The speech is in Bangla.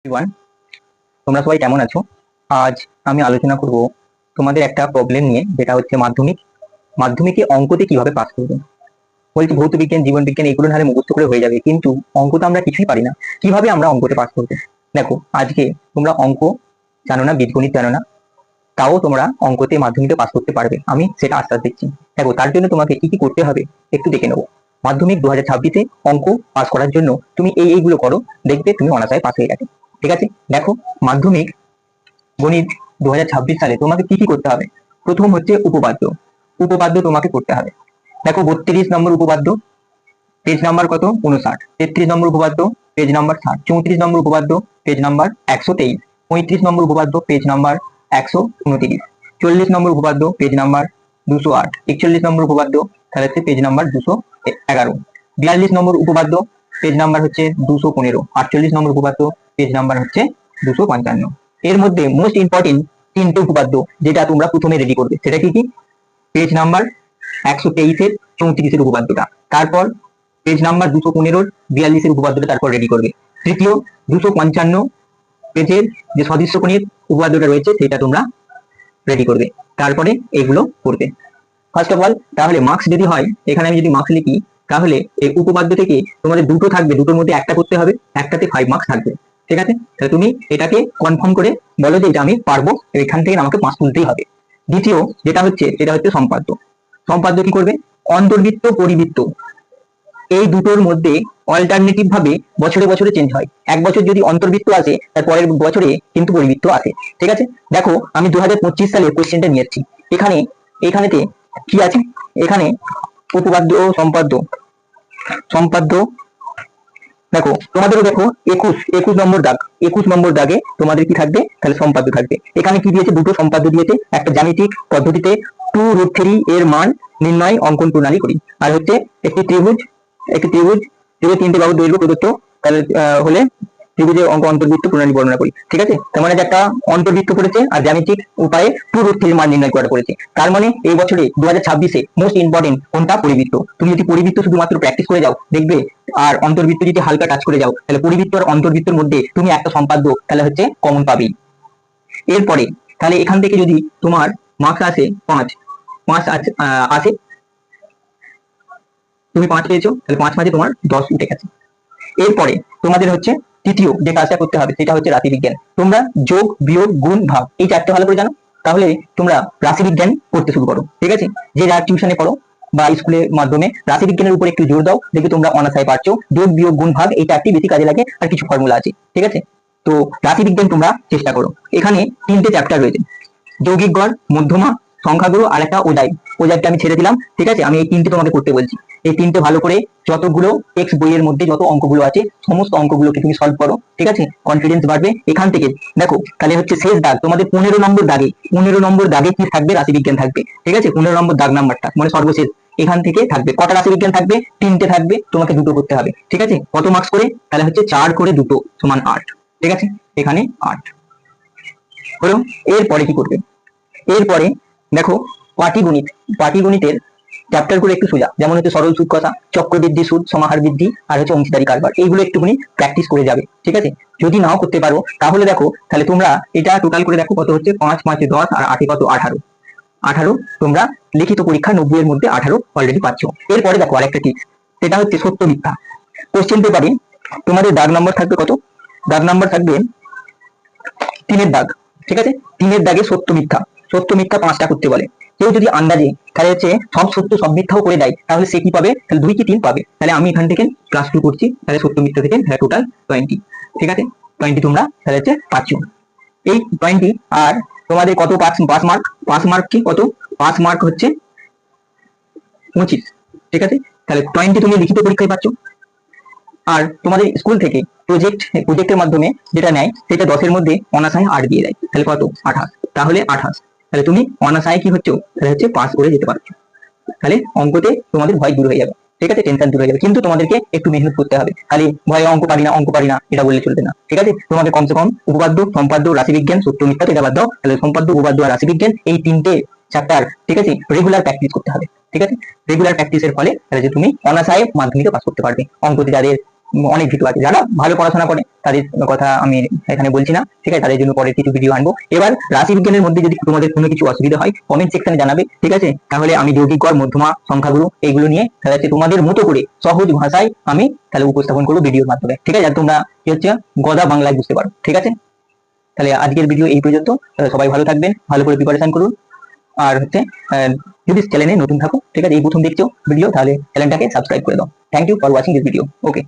এভরিওয়ান, তোমরা সবাই কেমন আছো? আজ আমি আলোচনা করব তোমাদের একটা প্রবলেম নিয়ে, যেটা হচ্ছে মাধ্যমিকে অঙ্কতে কিভাবে পাস করবে। বলছি ভৌত বিজ্ঞান, জীবন বিজ্ঞান এগুলো নাহলে মুখস্থ করে হয়ে যাবে, কিন্তু অঙ্ক তো আমরা কিছুই পারি না। কিভাবে আমরা অঙ্কতে পাস করবো? দেখো, আজকে তোমরা অঙ্ক জানো না, বীজগণিত জানো না, তাও তোমরা অঙ্কতে মাধ্যমিকে পাস করতে পারবে, আমি সেটা আশ্বাস দিচ্ছি। দেখো, তার জন্য তোমাকে কি কি করতে হবে একটু দেখে নেবো। মাধ্যমিক 2026-এ অঙ্ক পাস করার জন্য তুমি এইগুলো করো, দেখবে তুমি অনায়াসে পাস হয়ে গেছে। ঠিক আছে, দেখো, মাধ্যমিক গণিত 2026 সালে তোমাকে কি কি করতে হবে। প্রথম হচ্ছে উপপাদ্য। উপপাদ্য তোমাকে করতে হবে। দেখো, 32 নম্বর উপপাদ্য, পেজ নাম্বার কত? 59। 33 নম্বর উপপাদ্য, পেজ নাম্বার 60। 34 নম্বর উপপাদ্য, পেজ নাম্বার 123। 35 নম্বর উপপাদ্য, পেজ নাম্বার 129। 40 নম্বর উপপাদ্য, পেজ নাম্বার 208। 41 নম্বর উপপাদ্য, তাহলে হচ্ছে পেজ নাম্বার 211। 42 নম্বর উপপাদ্য, পেজ নাম্বার হচ্ছে 215। 48 নম্বর উপপাদ্য, পেজ নাম্বার হচ্ছে 255। এর মধ্যে মোস্ট ইম্পর্টেন্ট তিনটে উপপাদ্য যেটা তোমরা প্রথমে রেডি করবে, সেটা কি কি? পেজ নাম্বার 123-এর 34-এর উপপাদ্যটা, তারপর পেজ নাম্বার 215-র 42-এর উপপাদ্যটা তারপর রেডি করবে। তৃতীয় 255 পেজের যে সদৃশ্য কোণের উপপাদ্যটা রয়েছে সেটা তোমরা রেডি করবে, তারপরে এগুলো করবে। ফার্স্ট অফ অল, তাহলে মার্কস যদি হয়, এখানে আমি যদি মার্কস লিখি, তাহলে এই উপপাদ্য থেকে তোমাদের দুটো থাকবে, দুটোর মধ্যে একটা করতে হবে, একটাতে 5 মার্কস থাকবে। ঠিক আছে, তাহলে তুমি এটাকে কনফার্ম করে বলো যে এটা আমি পারবো, এখান থেকে আমাকে 5 তুলতেই হবে। দ্বিতীয় যেটা হচ্ছে, সেটা হচ্ছে সম্পাদ্য। সম্পাদ্য কি করবে? অন্তর্বৃত্ত, পরিবৃত্ত, এই দুটোর মধ্যে অল্টারনেটিভ ভাবে বছরে বছরে চেঞ্জ হয়। এক বছর যদি অন্তর্বৃত্ত আসে, তার পরের বছরে কিন্তু পরিবৃত্ত আসে। ঠিক আছে, দেখো আমি 2025 সালে কোয়েশ্চেনটা নিয়ে এসেছি। এখানেতে কি আছে? এখানে উপপাদ্য ও সম্পাদ্য। সম্পাদ্য দেখো, তোমাদেরও দেখো 21 নম্বর দাগ, 21 নম্বর দাগে তোমাদের কি থাকবে? তাহলে সম্পাদ্য থাকবে। এখানে কি দিয়েছে? দুটো সম্পাদ্য দিয়েছে। একটা জ্যামিতিক পদ্ধতিতে 2√3 এর মান নির্ণয় অঙ্কন প্রণালী করি, আর হচ্ছে একটি ত্রিভুজ, তিনটে বাহুর দৈর্ঘ্য প্রদত্ত, তাহলে হলে ত্রিভুজের অঙ্ক অন্তর্বৃত্ত প্রণালী বর্ণনা করি। ঠিক আছে, তার মানে একটা অন্তর্বৃত্ত পড়েছে আর জ্যামিতিক উপায়ে 2√3 মান নির্ণয় করা পড়েছে। তার মানে এই বছরে 2026-এ মোস্ট ইম্পর্টেন্ট কোনটা? পরিবৃত্ত। তুমি যদি পরিবৃত্ত শুধুমাত্র প্র্যাকটিস করে যাও, দেখবে, আর অন্তর্বৃত্ত যদি হালকা টাচ করে যাও, তাহলে পরিবৃত্ত আর অন্তর্বৃত্তের মধ্যে তুমি একটা সম্পাদ্য তাহলে হচ্ছে কমন পাবেই। এরপরে তাহলে এখান থেকে যদি তোমার মার্কস আসে 5, আসে, তুমি 5 পেয়েছো, তাহলে 5 মাঝে তোমার 10 উঠে গেছে। এরপরে তোমাদের হচ্ছে তৃতীয় যে কাজটা করতে হবে, সেটা হচ্ছে রাশিবিজ্ঞান। তোমরা যোগ, বিয়োগ, গুণ, ভাগ এই চারটে ভালো করে জানো, তাহলে তোমরা রাশিবিজ্ঞান করতে শুরু করো। ঠিক আছে, যে যার টিউশনে পড়ো বা স্কুলের মাধ্যমে রাশিবিজ্ঞানের উপর একটু জোর দাও, দেখবে তোমরা অনায়াসে পারছো। যোগ, বিয়োগ, গুণ, ভাগ এই চারটি বেশি কাজে লাগে, আর কিছু ফর্মুলা আছে। ঠিক আছে, তো রাশিবিজ্ঞান তোমরা চেষ্টা করো। এখানে 3টে চ্যাপ্টার রয়েছে, যৌগিক গড়, মধ্যমা, সংখ্যাগুরু, আর একটা ওজাই। ওজাইটা আমি ছেড়ে দিলাম। ঠিক আছে, আমি এই 3টে তোমাকে করতে বলছি। এই 3টে ভালো করে যতগুলো টেক্সট বইয়ের মধ্যে যত অঙ্কগুলো আছে সমস্ত অঙ্কগুলোকে তুমি সলভ করো। ঠিক আছে, কনফিডেন্স বাড়বে। এখান থেকে দেখো, তাহলে হচ্ছে শেষ দাগ তোমাদের 15 নম্বর দাগে, 15 নম্বর দাগে কি থাকবে? রাশিবিজ্ঞান থাকবে। ঠিক আছে, 15 নম্বর দাগ নাম্বারটা মানে সর্বশেষ এখান থেকে থাকবে। কটা রাশিবিজ্ঞান থাকবে? 3টে থাকবে, তোমাকে দুটো করতে হবে। ঠিক আছে, কত মার্কস করে? তাহলে হচ্ছে 4 করে দুটো সমান 8। ঠিক আছে, এখানে 8 হলো। এরপরে কি করবে? এরপরে দেখো, পাটিগণিত। পাটিগণিতের চ্যাপ্টার গুলো একটু সোজা, যেমন হচ্ছে সরল সুদ কষা, চক্রবৃদ্ধি সুদ, সমাহার বৃদ্ধি, আর হচ্ছে অংশীদারি কারবার। এইগুলো একটুখানি প্র্যাকটিস করে যাবে। ঠিক আছে, যদি নাও করতে পারো তাহলে দেখো, তাহলে তোমরা এটা টোটাল করে দেখো কত হচ্ছে। 5 5 10 আর 8 কত? 18। 18 তোমরা লিখিত পরীক্ষা 90 এর মধ্যে 18 অলরেডি পাচ্ছ। এরপরে দেখো আরেকটা টিপস, সেটা হচ্ছে সত্য মিথ্যা। কোশ্চেন পেপারে তোমাদের দাগ নাম্বার থাকবে কত? দাগ নাম্বার থাকবে 3-এর দাগ। ঠিক আছে, 3-এর দাগে সত্য মিথ্যা। সত্য মিথ্যা 5টা করতে বলে। কেউ যদি আন্দাজে তাহলে হচ্ছে সব সত্য সব মিথ্যাও করে দেয়, তাহলে সে কি পাবে? তাহলে 2 কি 3 পাবে। তাহলে আমি এখান থেকে ক্লাস 2 করছি, তাহলে সত্য মিথ্যা থেকে টোটাল 20। ঠিক আছে, 20 তোমরা তাহলে হচ্ছে পাচ্ছ। এই 20 আর তোমাদের কত? 5 মার্ক। 5 মার্ক কি কত? 5 মার্ক হচ্ছে 25। ঠিক আছে, তাহলে 20 তুমি লিখিত পরীক্ষায় পাচ্ছ। আর তোমাদের স্কুল থেকে প্রজেক্টের মাধ্যমে যেটা নেয়, সেটা 10-এর মধ্যে অনাসায় 8 দিয়ে দেয়, তাহলে কত? 28। তাহলে 28, তাহলে তুমি অনাসায় কি হচ্ছে? তাহলে হচ্ছে পাস করে যেতে পারছো। তাহলে অঙ্কতে তোমাদের ভয় দূর হয়ে যাবে। ঠিক আছে, টেনশন দূর হয়ে যাবে। কিন্তু তোমাদেরকে একটু মেহনত করতে হবে, খালি ভয়ে অঙ্ক পারি না এটা বললে চলবে না। ঠিক আছে, তোমাকে কমসে কম উপপাদ্য, সম্পাদ্য, রাশিবিজ্ঞান, সত্য মিথ্যা এটা বাদ দাও, তাহলে সম্পাদ্য, উপপাদ্য আর রাশিবিজ্ঞান এই 3টে চ্যাপ্টার, ঠিক আছে, রেগুলার প্র্যাকটিস করতে হবে। ঠিক আছে, রেগুলার প্র্যাকটিসের ফলে তাহলে যে তুমি অনাসায় মাধ্যমিকে পাস করতে পারবে। অঙ্কতে যাদের অনেক ভিডিও আছে। যারা ভালো পড়াশোনা করে তাদের কথা আমি এখানে বলছি না, ঠিক আছে? তাদের জন্য পরের কিছু ভিডিও আনবো। এবার রাশি বিজ্ঞানের মধ্যে যদি তোমাদের কোনো কিছু অসুবিধা হয় কমেন্ট সেকশনে জানাবে, ঠিক আছে? তাহলে আমি যৌগিক গড়, মধ্যমা, সংখ্যাগুরু এইগুলো নিয়ে তাহলে হচ্ছে তোমাদের মতো করে সহজ ভাষায় আমি তাহলে উপস্থাপন করবো ভিডিওর মাধ্যমে, ঠিক আছে? আর তোমরা কি হচ্ছে গদা বাংলায় বুঝতে পারো, ঠিক আছে? তাহলে আজকের ভিডিও এই পর্যন্ত। সবাই ভালো থাকবেন, ভালো করে প্রিপারেশন করুন। আর হচ্ছে যদি চ্যানেলে নতুন থাকো, ঠিক আছে, এই প্রথম দেখছো ভিডিও, তাহলে চ্যানেলটাকে সাবস্ক্রাইব করে দাও। Thank you for watching this video. Okay.